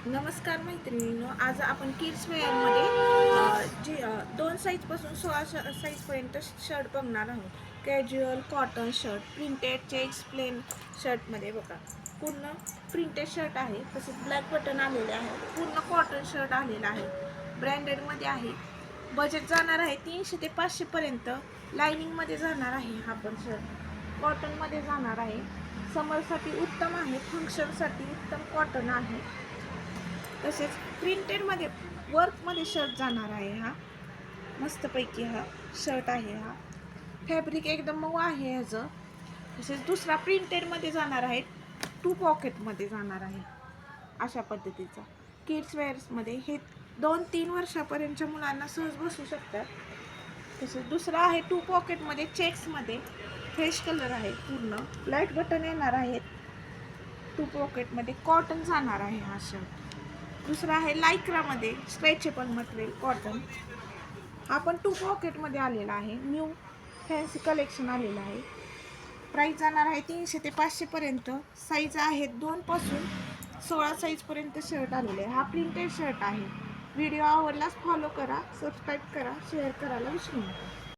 नमस्कार मैत्रिणींनो, आज आपण किड्स वेअरमध्ये जी 2 साईजपासून 16 साईजपर्यंत शर्ट बघणार आहोत. Casual cotton shirt, printed checks plain शर्टमध्ये बघा, पूर्ण प्रिंटेड शर्ट आहे. तसेच ब्लॅक बटन आलेले आहे. पूर्ण कॉटन शर्ट आलेला आहे. ब्रँडेडमध्ये आहे. बजेट जाणार आहे 300 ते 500 पर्यंत. लायनिंगमध्ये जाणार आहे हा पण शर्ट. कॉटनमध्ये जाणार आहे. समरसाठी उत्तम आहे. फंक्शनसाठी उत्तम कॉटन आहे. तसेच प्रिंटेडमध्ये वर्कमध्ये शर्ट जाणार आहे. हा मस्तपैकी हा शर्ट आहे. हा फॅब्रिक एकदम मऊ आहे ह्याचं. तसेच दुसरा प्रिंटेडमध्ये जाणार आहे. 2 पॉकेटमध्ये जाणार आहे अशा पद्धतीचा. किड्स वेअर्समध्ये हे 2-3 वर्षापर्यंतच्या मुलांना सहज बसू शकतात. तसेच दुसरा आहे 2 पॉकेटमध्ये चेक्समध्ये. फ्रेश कलर आहे. पूर्ण लाईट बटन येणार आहेत. 2 पॉकेटमध्ये कॉटन जाणार आहे हा शर्ट. दुसरा आहे लायक्रामध्ये स्ट्रेचेबल मटेरियल कॉटन. हा पण 2 पॉकेटमध्ये आलेला आहे. न्यू फॅन्सी कलेक्शन आलेलं आहे. प्राईस जाणार आहे 300 ते 500 पर्यंत. साईज आहेत 2 पासून 16 साईजपर्यंत शर्ट आलेले आहे. हा प्रिंटेड शर्ट आहे. व्हिडिओ आवडल्यास फॉलो करा, सबस्क्राईब करा, शेअर करायला विसरू नका.